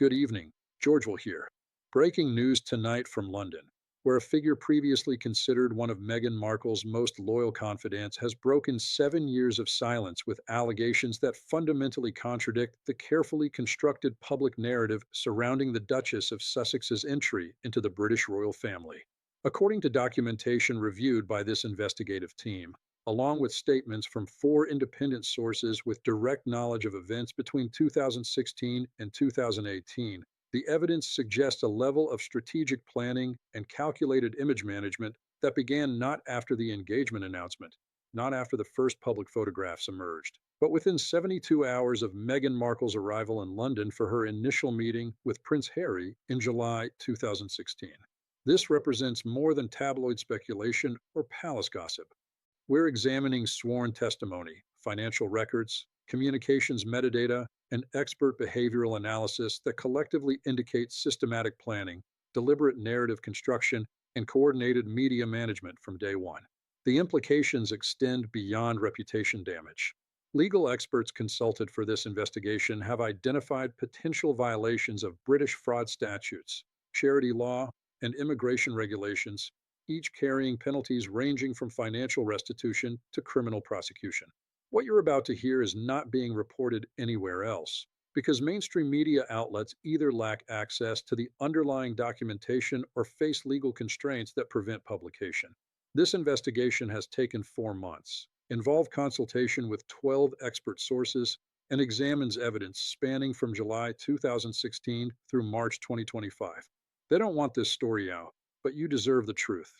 Good evening. George will here. Breaking news tonight from London, where a figure previously considered one of Meghan Markle's most loyal confidants has broken 7 years of silence with allegations that fundamentally contradict the carefully constructed public narrative surrounding the Duchess of Sussex's entry into the British royal family. According to documentation reviewed by this investigative team, along with statements from four independent sources with direct knowledge of events between 2016 and 2018, the evidence suggests a level of strategic planning and calculated image management that began not after the engagement announcement, not after the first public photographs emerged, but within 72 hours of Meghan Markle's arrival in London for her initial meeting with Prince Harry in July 2016. This represents more than tabloid speculation or palace gossip. We're examining sworn testimony, financial records, communications metadata, and expert behavioral analysis that collectively indicate systematic planning, deliberate narrative construction, and coordinated media management from day one. The implications extend beyond reputation damage. Legal experts consulted for this investigation have identified potential violations of British fraud statutes, charity law, and immigration regulations, each carrying penalties ranging from financial restitution to criminal prosecution. What you're about to hear is not being reported anywhere else, because mainstream media outlets either lack access to the underlying documentation or face legal constraints that prevent publication. This investigation has taken 4 months, involved consultation with 12 expert sources, and examines evidence spanning from July 2016 through March 2025. They don't want this story out, but you deserve the truth.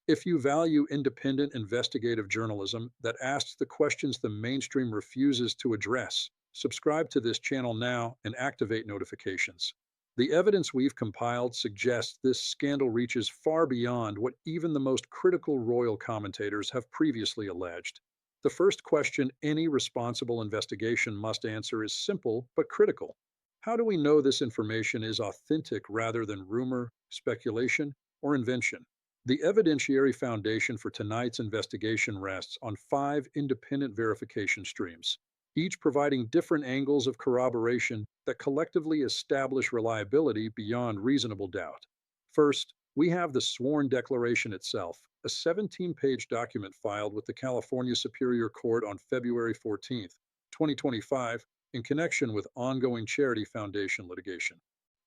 If you value independent investigative journalism that asks the questions the mainstream refuses to address, subscribe to this channel now and activate notifications. The evidence we've compiled suggests this scandal reaches far beyond what even the most critical royal commentators have previously alleged. The first question any responsible investigation must answer is simple but critical. How do we know this information is authentic rather than rumor, speculation, or invention? The evidentiary foundation for tonight's investigation rests on 5 independent verification streams, each providing different angles of corroboration that collectively establish reliability beyond reasonable doubt. First, we have the sworn declaration itself, a 17-page document filed with the California Superior Court on February 14, 2025, in connection with ongoing Charity Foundation litigation.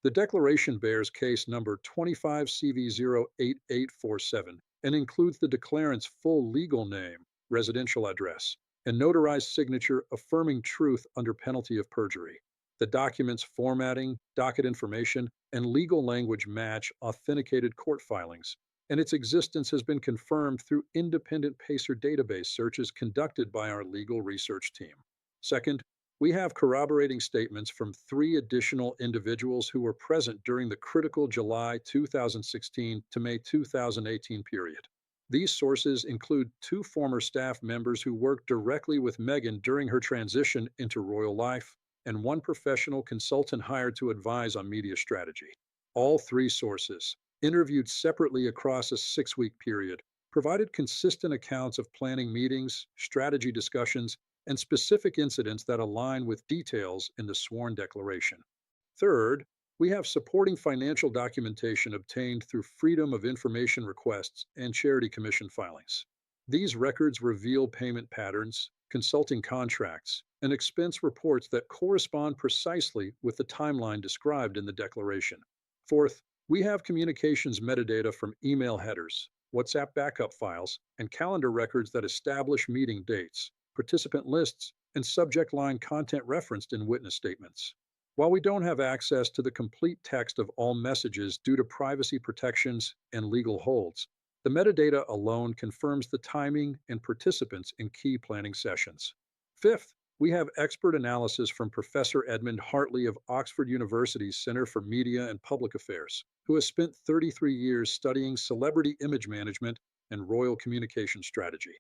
The declaration bears case number 25CV08847 and includes the declarant's full legal name, residential address, and notarized signature affirming truth under penalty of perjury. The document's formatting, docket information, and legal language match authenticated court filings, and its existence has been confirmed through independent PACER database searches conducted by our legal research team. Second, we have corroborating statements from 3 additional individuals who were present during the critical July 2016 to May 2018 period. These sources include 2 former staff members who worked directly with Meghan during her transition into royal life, and 1 professional consultant hired to advise on media strategy. All 3 sources, interviewed separately across a 6-week period, provided consistent accounts of planning meetings, strategy discussions, and specific incidents that align with details in the sworn declaration. Third, we have supporting financial documentation obtained through Freedom of Information requests and Charity Commission filings. These records reveal payment patterns, consulting contracts, and expense reports that correspond precisely with the timeline described in the declaration. Fourth, we have communications metadata from email headers, WhatsApp backup files, and calendar records that establish meeting dates, participant lists, and subject line content referenced in witness statements. While we don't have access to the complete text of all messages due to privacy protections and legal holds, the metadata alone confirms the timing and participants in key planning sessions. Fifth, we have expert analysis from Professor Edmund Hartley of Oxford University's Center for Media and Public Affairs, who has spent 33 years studying celebrity image management and royal communication strategy.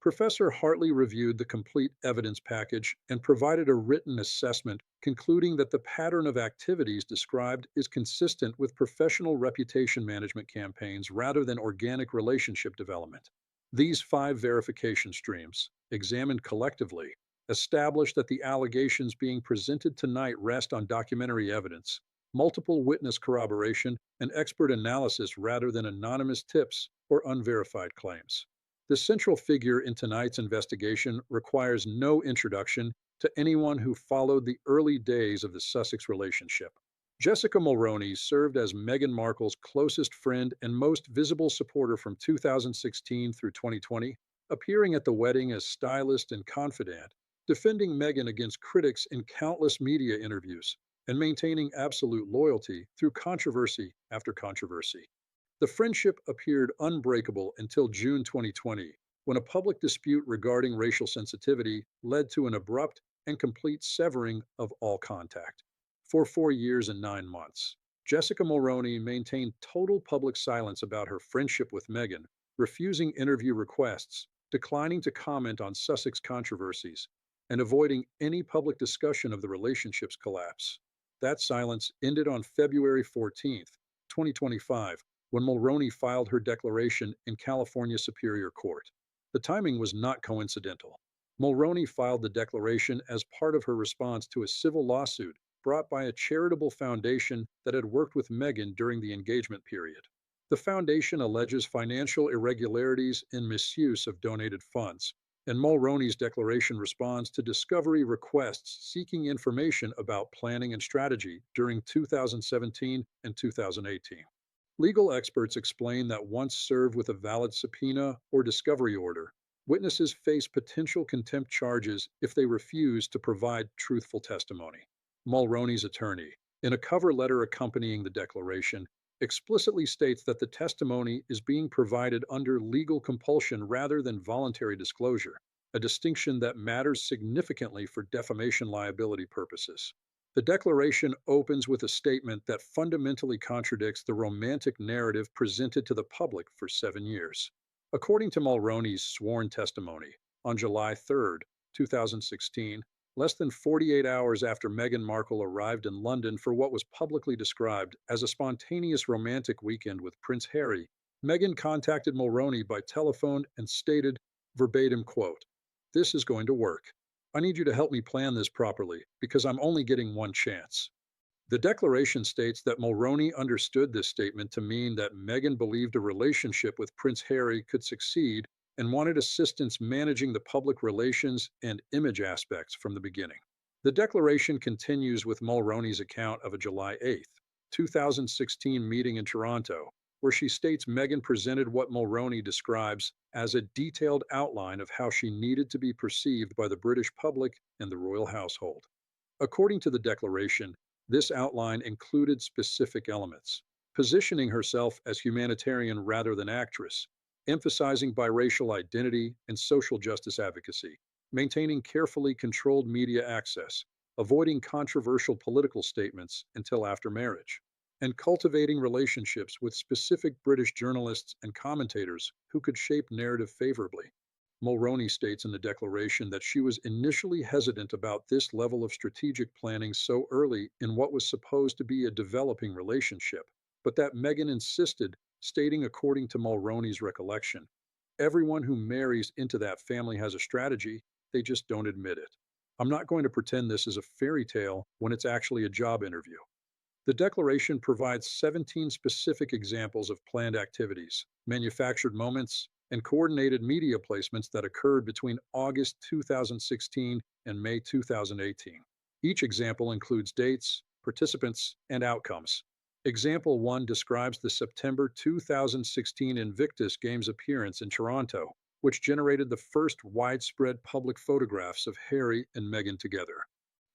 Professor Hartley reviewed the complete evidence package and provided a written assessment concluding that the pattern of activities described is consistent with professional reputation management campaigns rather than organic relationship development. These 5 verification streams, examined collectively, establish that the allegations being presented tonight rest on documentary evidence, multiple witness corroboration, and expert analysis rather than anonymous tips or unverified claims. The central figure in tonight's investigation requires no introduction to anyone who followed the early days of the Sussex relationship. Jessica Mulroney served as Meghan Markle's closest friend and most visible supporter from 2016 through 2020, appearing at the wedding as stylist and confidant, defending Meghan against critics in countless media interviews, and maintaining absolute loyalty through controversy after controversy. The friendship appeared unbreakable until June 2020, when a public dispute regarding racial sensitivity led to an abrupt and complete severing of all contact. For 4 years and 9 months, Jessica Mulroney maintained total public silence about her friendship with Meghan, refusing interview requests, declining to comment on Sussex controversies, and avoiding any public discussion of the relationship's collapse. That silence ended on February 14th, 2025, when Mulroney filed her declaration in California Superior Court. The timing was not coincidental. Mulroney filed the declaration as part of her response to a civil lawsuit brought by a charitable foundation that had worked with Meghan during the engagement period. The foundation alleges financial irregularities and misuse of donated funds, and Mulroney's declaration responds to discovery requests seeking information about planning and strategy during 2017 and 2018. Legal experts explain that once served with a valid subpoena or discovery order, witnesses face potential contempt charges if they refuse to provide truthful testimony. Mulroney's attorney, in a cover letter accompanying the declaration, explicitly states that the testimony is being provided under legal compulsion rather than voluntary disclosure, a distinction that matters significantly for defamation liability purposes. The declaration opens with a statement that fundamentally contradicts the romantic narrative presented to the public for 7 years. According to Mulroney's sworn testimony, on July 3rd, 2016, less than 48 hours after Meghan Markle arrived in London for what was publicly described as a spontaneous romantic weekend with Prince Harry, Meghan contacted Mulroney by telephone and stated, verbatim quote, "This is going to work. I need you to help me plan this properly because I'm only getting one chance." The declaration states that Mulroney understood this statement to mean that Meghan believed a relationship with Prince Harry could succeed and wanted assistance managing the public relations and image aspects from the beginning. The declaration continues with Mulroney's account of a July 8th, 2016 meeting in Toronto, where she states Meghan presented what Mulroney describes as a detailed outline of how she needed to be perceived by the British public and the royal household. According to the declaration, this outline included specific elements: positioning herself as humanitarian rather than actress, emphasizing biracial identity and social justice advocacy, maintaining carefully controlled media access, avoiding controversial political statements until after marriage, and cultivating relationships with specific British journalists and commentators who could shape narrative favorably. Mulroney states in the declaration that she was initially hesitant about this level of strategic planning so early in what was supposed to be a developing relationship, but that Meghan insisted, stating according to Mulroney's recollection, "Everyone who marries into that family has a strategy, they just don't admit it. I'm not going to pretend this is a fairy tale when it's actually a job interview." The declaration provides 17 specific examples of planned activities, manufactured moments, and coordinated media placements that occurred between August 2016 and May 2018. Each example includes dates, participants, and outcomes. Example 1 describes the September 2016 Invictus Games appearance in Toronto, which generated the first widespread public photographs of Harry and Meghan together.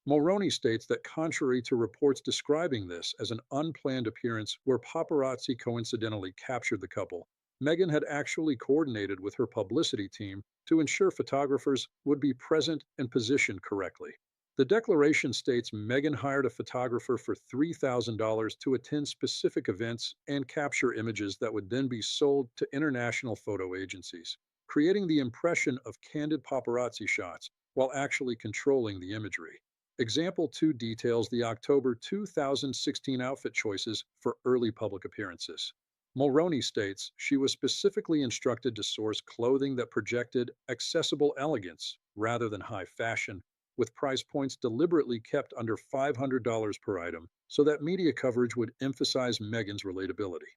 Mulroney states that contrary to reports describing this as an unplanned appearance where paparazzi coincidentally captured the couple, Meghan had actually coordinated with her publicity team to ensure photographers would be present and positioned correctly. The declaration states Meghan hired a photographer for $3,000 to attend specific events and capture images that would then be sold to international photo agencies, creating the impression of candid paparazzi shots while actually controlling the imagery. Example 2 details the October 2016 outfit choices for early public appearances. Mulroney states she was specifically instructed to source clothing that projected accessible elegance rather than high fashion, with price points deliberately kept under $500 per item so that media coverage would emphasize Meghan's relatability.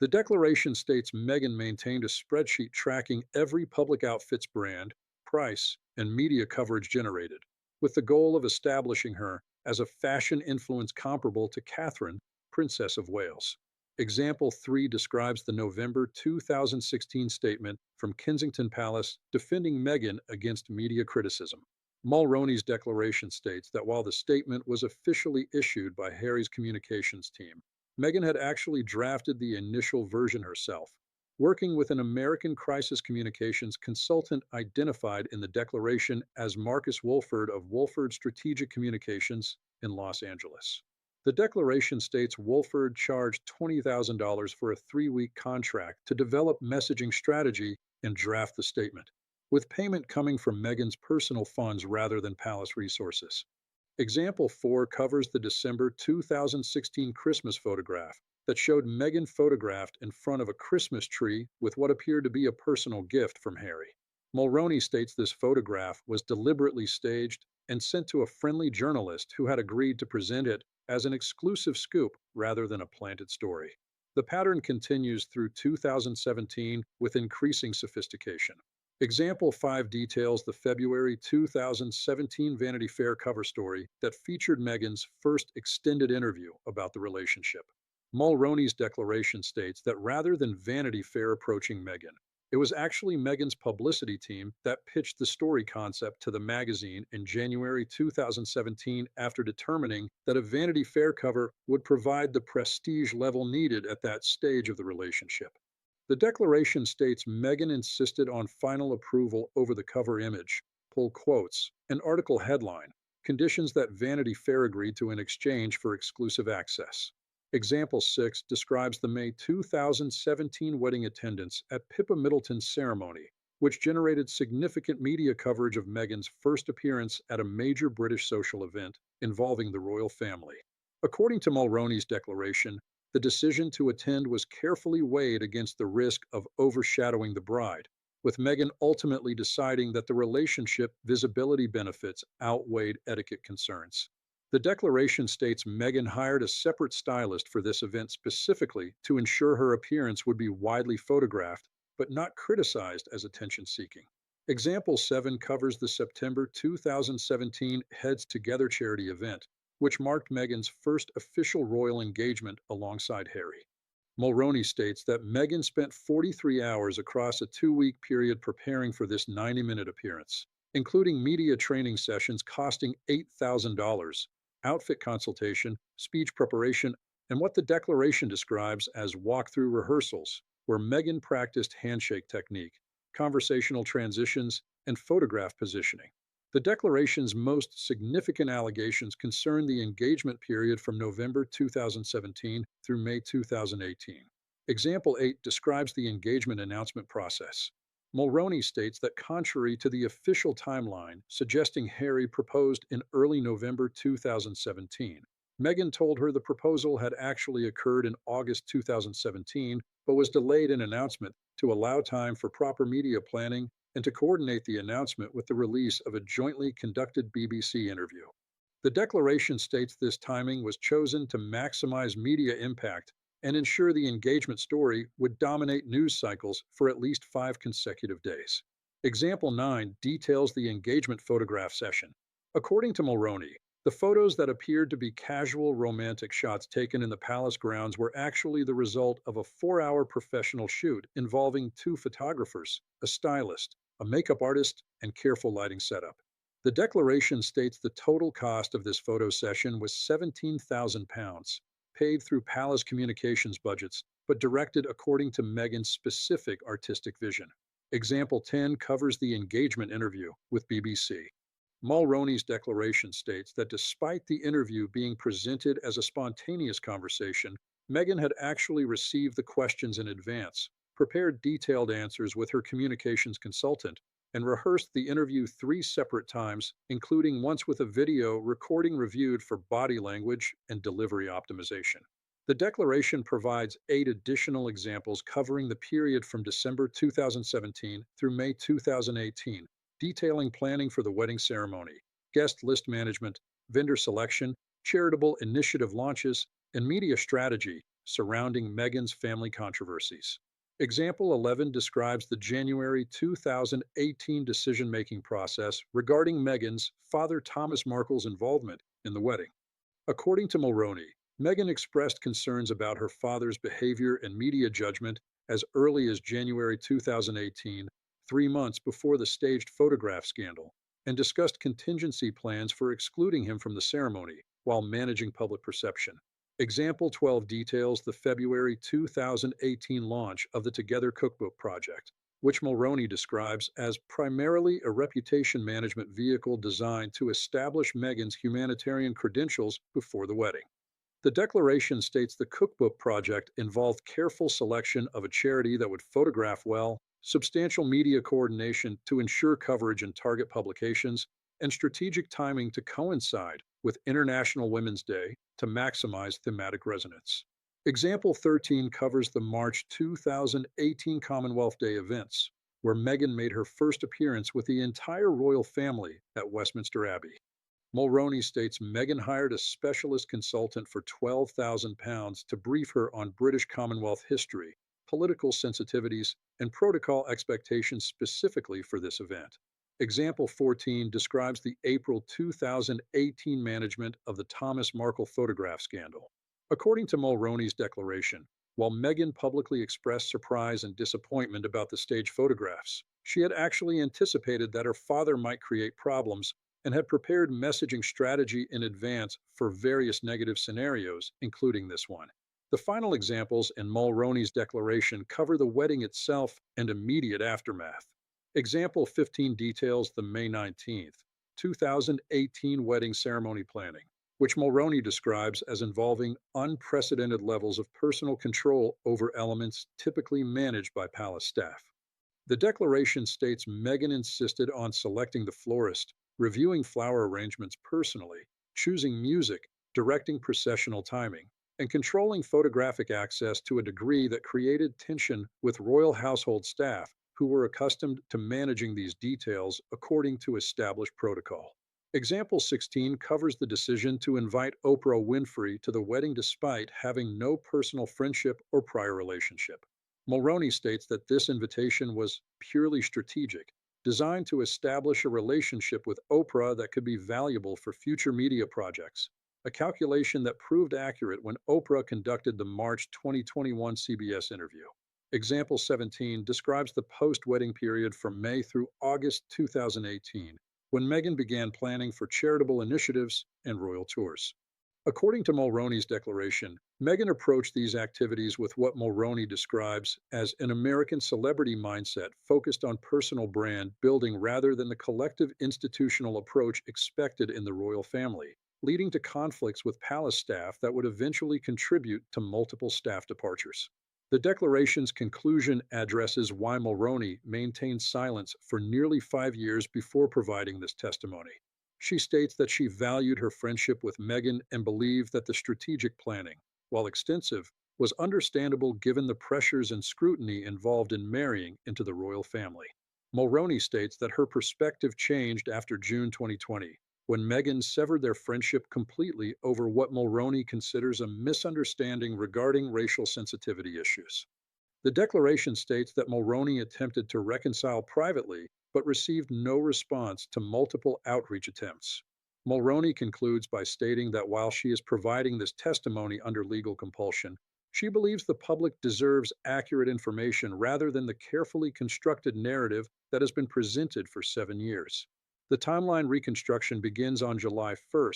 The declaration states Meghan maintained a spreadsheet tracking every public outfit's brand, price, and media coverage generated, with the goal of establishing her as a fashion influence comparable to Catherine, Princess of Wales. Example 3 describes the November 2016 statement from Kensington Palace defending Meghan against media criticism. Mulroney's declaration states that while the statement was officially issued by Harry's communications team, Meghan had actually drafted the initial version herself, working with an American crisis communications consultant identified in the declaration as Marcus Wolford of Wolford Strategic Communications in Los Angeles. The declaration states Wolford charged $20,000 for a 3-week contract to develop messaging strategy and draft the statement, with payment coming from Meghan's personal funds rather than palace resources. Example 4 covers the December 2016 Christmas photograph that showed Meghan photographed in front of a Christmas tree with what appeared to be a personal gift from Harry. Mulroney states this photograph was deliberately staged and sent to a friendly journalist who had agreed to present it as an exclusive scoop rather than a planted story. The pattern continues through 2017 with increasing sophistication. Example 5 details the February 2017 Vanity Fair cover story that featured Meghan's first extended interview about the relationship. Mulroney's declaration states that rather than Vanity Fair approaching Meghan, it was actually Meghan's publicity team that pitched the story concept to the magazine in January 2017 after determining that a Vanity Fair cover would provide the prestige level needed at that stage of the relationship. The declaration states Meghan insisted on final approval over the cover image, pull quotes, and article headline, conditions that Vanity Fair agreed to in exchange for exclusive access. Example 6 describes the May 2017 wedding attendance at Pippa Middleton's ceremony, which generated significant media coverage of Meghan's first appearance at a major British social event involving the royal family. According to Mulroney's declaration, the decision to attend was carefully weighed against the risk of overshadowing the bride, with Meghan ultimately deciding that the relationship visibility benefits outweighed etiquette concerns. The declaration states Meghan hired a separate stylist for this event specifically to ensure her appearance would be widely photographed, but not criticized as attention-seeking. Example 7 covers the September 2017 Heads Together charity event, which marked Meghan's first official royal engagement alongside Harry. Mulroney states that Meghan spent 43 hours across a 2-week period preparing for this 90-minute appearance, including media training sessions costing $8,000, outfit consultation, speech preparation, and what the declaration describes as walkthrough rehearsals, where Meghan practiced handshake technique, conversational transitions, and photograph positioning. The declaration's most significant allegations concern the engagement period from November 2017 through May 2018. Example 8 describes the engagement announcement process. Mulroney states that contrary to the official timeline suggesting Harry proposed in early November 2017, Meghan told her the proposal had actually occurred in August 2017 but was delayed in announcement to allow time for proper media planning and to coordinate the announcement with the release of a jointly conducted BBC interview. The declaration states this timing was chosen to maximize media impact and ensure the engagement story would dominate news cycles for at least 5 consecutive days. Example 9 details the engagement photograph session. According to Mulroney, the photos that appeared to be casual romantic shots taken in the palace grounds were actually the result of a 4-hour professional shoot involving 2 photographers, a stylist, a makeup artist, and careful lighting setup. The declaration states the total cost of this photo session was £17,000, paid through palace communications budgets, but directed according to Meghan's specific artistic vision. Example 10 covers the engagement interview with BBC. Mulroney's declaration states that despite the interview being presented as a spontaneous conversation, Meghan had actually received the questions in advance, prepared detailed answers with her communications consultant, and rehearsed the interview 3 separate times, including once with a video recording reviewed for body language and delivery optimization. The declaration provides 8 additional examples covering the period from December 2017 through May 2018, detailing planning for the wedding ceremony, guest list management, vendor selection, charitable initiative launches, and media strategy surrounding Meghan's family controversies. Example 11 describes the January 2018 decision-making process regarding Meghan's father Thomas Markle's involvement in the wedding. According to Mulroney, Meghan expressed concerns about her father's behavior and media judgment as early as January 2018, 3 months before the staged photograph scandal, and discussed contingency plans for excluding him from the ceremony while managing public perception. Example 12 details the February 2018 launch of the Together Cookbook project, which Mulroney describes as primarily a reputation management vehicle designed to establish Meghan's humanitarian credentials before the wedding. The declaration states the cookbook project involved careful selection of a charity that would photograph well, substantial media coordination to ensure coverage in target publications, and strategic timing to coincide with International Women's Day to maximize thematic resonance. Example 13 covers the March 2018 Commonwealth Day events, where Meghan made her first appearance with the entire royal family at Westminster Abbey. Mulroney states Meghan hired a specialist consultant for £12,000 to brief her on British Commonwealth history, political sensitivities, and protocol expectations specifically for this event. Example 14 describes the April 2018 management of the Thomas Markle photograph scandal. According to Mulroney's declaration, while Meghan publicly expressed surprise and disappointment about the stage photographs, she had actually anticipated that her father might create problems and had prepared messaging strategy in advance for various negative scenarios, including this one. The final examples in Mulroney's declaration cover the wedding itself and immediate aftermath. Example 15 details the May 19, 2018 wedding ceremony planning, which Mulroney describes as involving unprecedented levels of personal control over elements typically managed by palace staff. The declaration states Meghan insisted on selecting the florist, reviewing flower arrangements personally, choosing music, directing processional timing, and controlling photographic access to a degree that created tension with royal household staff who were accustomed to managing these details according to established protocol. Example 16 covers the decision to invite Oprah Winfrey to the wedding despite having no personal friendship or prior relationship. Mulroney states that this invitation was purely strategic, designed to establish a relationship with Oprah that could be valuable for future media projects, a calculation that proved accurate when Oprah conducted the March 2021 CBS interview. Example 17 describes the post-wedding period from May through August 2018, when Meghan began planning for charitable initiatives and royal tours. According to Mulroney's declaration, Meghan approached these activities with what Mulroney describes as an American celebrity mindset focused on personal brand building rather than the collective institutional approach expected in the royal family, leading to conflicts with palace staff that would eventually contribute to multiple staff departures. The declaration's conclusion addresses why Mulroney maintained silence for nearly 5 years before providing this testimony. She states that she valued her friendship with Meghan and believed that the strategic planning, while extensive, was understandable given the pressures and scrutiny involved in marrying into the royal family. Mulroney states that her perspective changed after June 2020, when Meghan severed their friendship completely over what Mulroney considers a misunderstanding regarding racial sensitivity issues. The declaration states that Mulroney attempted to reconcile privately but received no response to multiple outreach attempts. Mulroney concludes by stating that while she is providing this testimony under legal compulsion, she believes the public deserves accurate information rather than the carefully constructed narrative that has been presented for 7 years. The timeline reconstruction begins on July 1,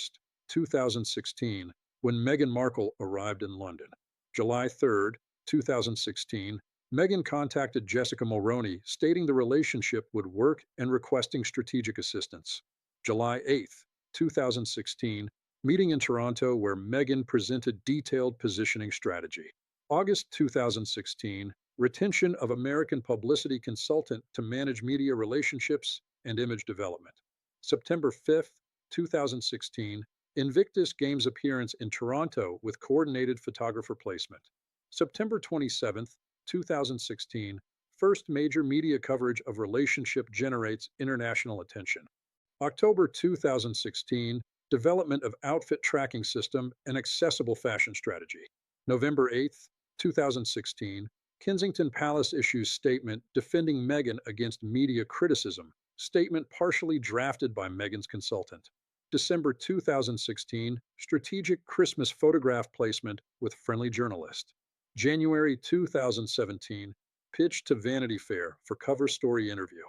2016, when Meghan Markle arrived in London. July 3, 2016, Meghan contacted Jessica Mulroney, stating the relationship would work and requesting strategic assistance. July 8, 2016, meeting in Toronto where Meghan presented detailed positioning strategy. August 2016, retention of American publicity consultant to manage media relationships and image development. September 5, 2016, Invictus Games appearance in Toronto with coordinated photographer placement. September 27, 2016, first major media coverage of relationship generates international attention. October 2016, development of outfit tracking system and accessible fashion strategy. November 8th, 2016, Kensington Palace issues statement defending Meghan against media criticism, statement partially drafted by Meghan's consultant. December 2016, strategic Christmas photograph placement with friendly journalist. January 2017, pitch to Vanity Fair for cover story interview.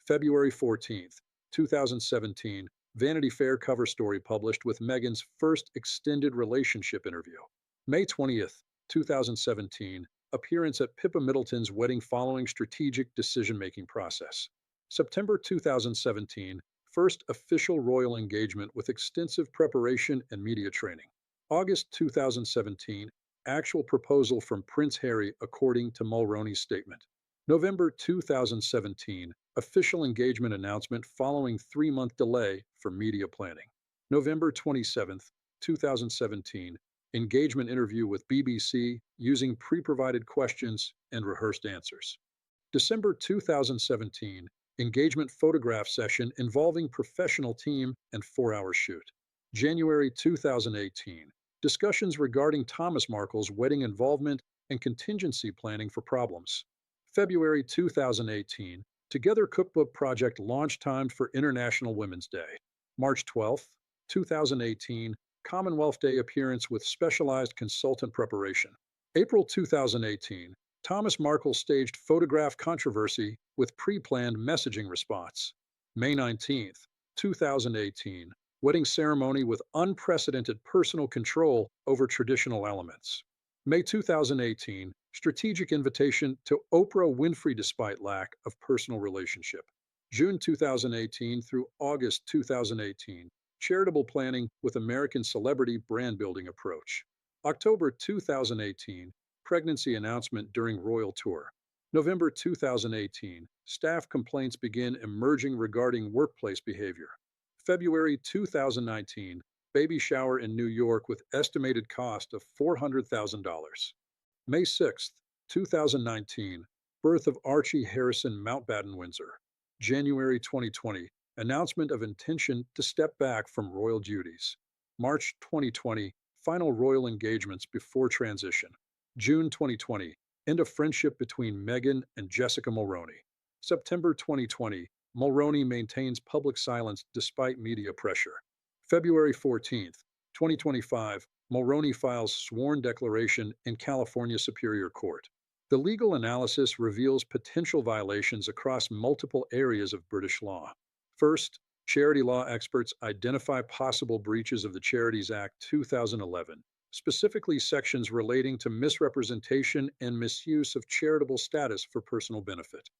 February 14th, 2017, Vanity Fair cover story published with Meghan's first extended relationship interview. May 20th, 2017, appearance at Pippa Middleton's wedding following strategic decision-making process. September 2017, first official royal engagement with extensive preparation and media training. August 2017, actual proposal from Prince Harry according to Mulroney's statement. November 2017, official engagement announcement following 3-month delay for media planning. November 27th, 2017, engagement interview with BBC using pre-provided questions and rehearsed answers. December 2017, engagement photograph session involving professional team and 4-hour shoot. January 2018, discussions regarding Thomas Markle's wedding involvement and contingency planning for problems. February 2018, Together Cookbook Project launch timed for International Women's Day. March 12th, 2018, Commonwealth Day appearance with specialized consultant preparation. April 2018, Thomas Markle staged photograph controversy with pre-planned messaging response. May 19th, 2018, wedding ceremony with unprecedented personal control over traditional elements. May 2018, strategic invitation to Oprah Winfrey despite lack of personal relationship. June 2018 through August 2018, charitable planning with American celebrity brand building approach. October 2018, pregnancy announcement during royal tour. November 2018, staff complaints begin emerging regarding workplace behavior. February 2019, baby shower in New York with estimated cost of $400,000. May 6, 2019, birth of Archie Harrison Mountbatten Windsor. January 2020, announcement of intention to step back from royal duties. March 2020, final royal engagements before transition. June 2020, end of friendship between Meghan and Jessica Mulroney. September 2020, Mulroney maintains public silence despite media pressure. February 14th, 2025, Mulroney files sworn declaration in California Superior Court. The legal analysis reveals potential violations across multiple areas of British law. First, charity law experts identify possible breaches of the Charities Act 2011, specifically sections relating to misrepresentation and misuse of charitable status for personal benefit.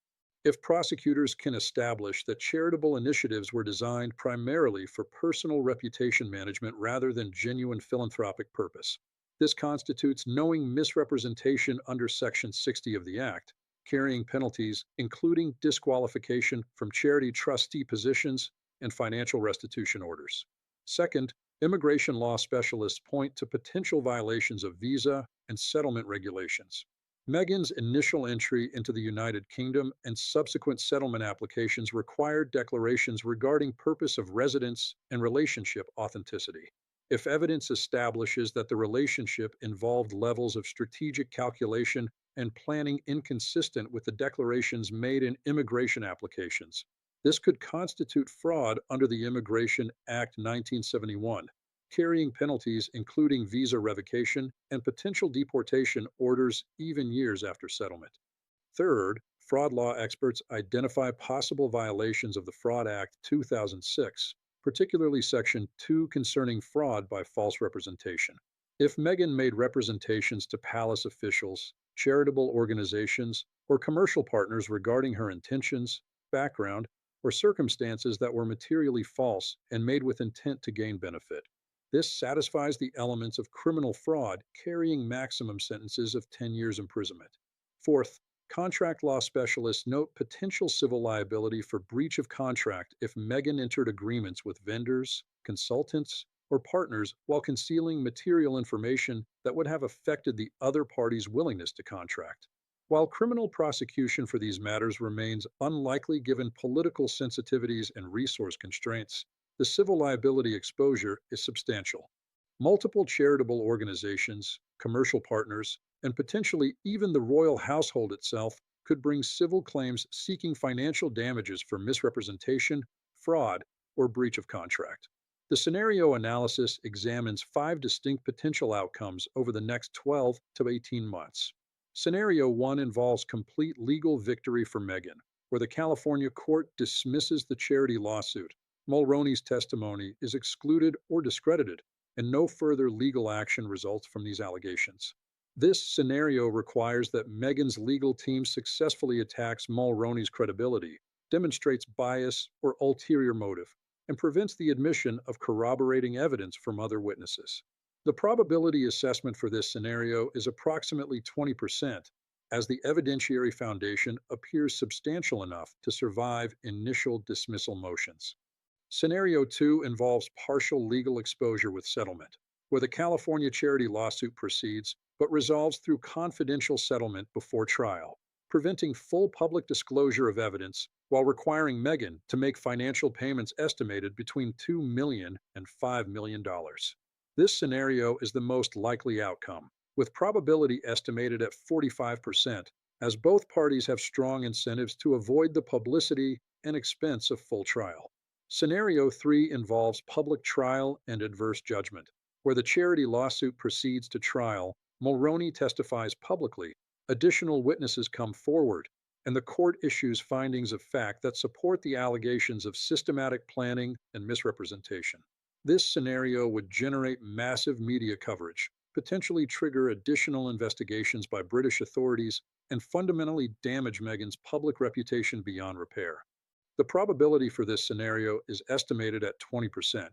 If prosecutors can establish that charitable initiatives were designed primarily for personal reputation management rather than genuine philanthropic purpose, this constitutes knowing misrepresentation under Section 60 of the Act, carrying penalties including disqualification from charity trustee positions and financial restitution orders. Second, immigration law specialists point to potential violations of visa and settlement regulations. Meghan's initial entry into the United Kingdom and subsequent settlement applications required declarations regarding purpose of residence and relationship authenticity. If evidence establishes that the relationship involved levels of strategic calculation and planning inconsistent with the declarations made in immigration applications, this could constitute fraud under the Immigration Act 1971, carrying penalties including visa revocation and potential deportation orders even years after settlement. Third, fraud law experts identify possible violations of the Fraud Act 2006, particularly Section 2 concerning fraud by false representation. If Meghan made representations to palace officials, charitable organizations, or commercial partners regarding her intentions, background, or circumstances that were materially false and made with intent to gain benefit, this satisfies the elements of criminal fraud carrying maximum sentences of 10 years imprisonment. Fourth, contract law specialists note potential civil liability for breach of contract if Meghan entered agreements with vendors, consultants, or partners while concealing material information that would have affected the other party's willingness to contract. While criminal prosecution for these matters remains unlikely given political sensitivities and resource constraints, the civil liability exposure is substantial. Multiple charitable organizations, commercial partners, and potentially even the royal household itself could bring civil claims seeking financial damages for misrepresentation, fraud, or breach of contract. The scenario analysis examines five distinct potential outcomes over the next 12 to 18 months. Scenario 1 involves complete legal victory for Meghan, where the California court dismisses the charity lawsuit. Mulroney's testimony is excluded or discredited, and no further legal action results from these allegations. This scenario requires that Meghan's legal team successfully attacks Mulroney's credibility, demonstrates bias or ulterior motive, and prevents the admission of corroborating evidence from other witnesses. The probability assessment for this scenario is approximately 20%, as the evidentiary foundation appears substantial enough to survive initial dismissal motions. Scenario 2 involves partial legal exposure with settlement, where the California charity lawsuit proceeds but resolves through confidential settlement before trial, preventing full public disclosure of evidence while requiring Meghan to make financial payments estimated between $2 million and $5 million. This scenario is the most likely outcome, with probability estimated at 45%, as both parties have strong incentives to avoid the publicity and expense of full trial. Scenario 3 involves public trial and adverse judgment, where the charity lawsuit proceeds to trial, Mulroney testifies publicly, additional witnesses come forward, and the court issues findings of fact that support the allegations of systematic planning and misrepresentation. This scenario would generate massive media coverage, potentially trigger additional investigations by British authorities, and fundamentally damage Meghan's public reputation beyond repair. The probability for this scenario is estimated at 20%.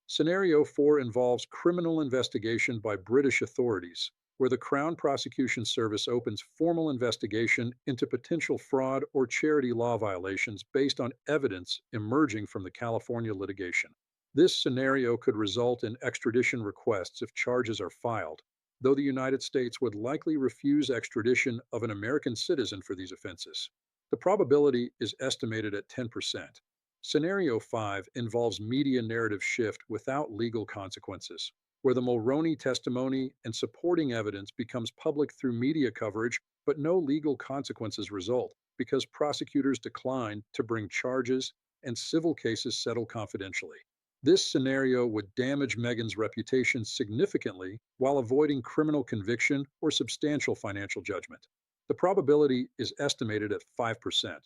Scenario 4 involves criminal investigation by British authorities, where the Crown Prosecution Service opens formal investigation into potential fraud or charity law violations based on evidence emerging from the California litigation. This scenario could result in extradition requests if charges are filed, though the United States would likely refuse extradition of an American citizen for these offenses. The probability is estimated at 10%. Scenario 5 involves media narrative shift without legal consequences, where the Mulroney testimony and supporting evidence becomes public through media coverage, but no legal consequences result because prosecutors decline to bring charges and civil cases settle confidentially. This scenario would damage Meghan's reputation significantly while avoiding criminal conviction or substantial financial judgment. The probability is estimated at 5%.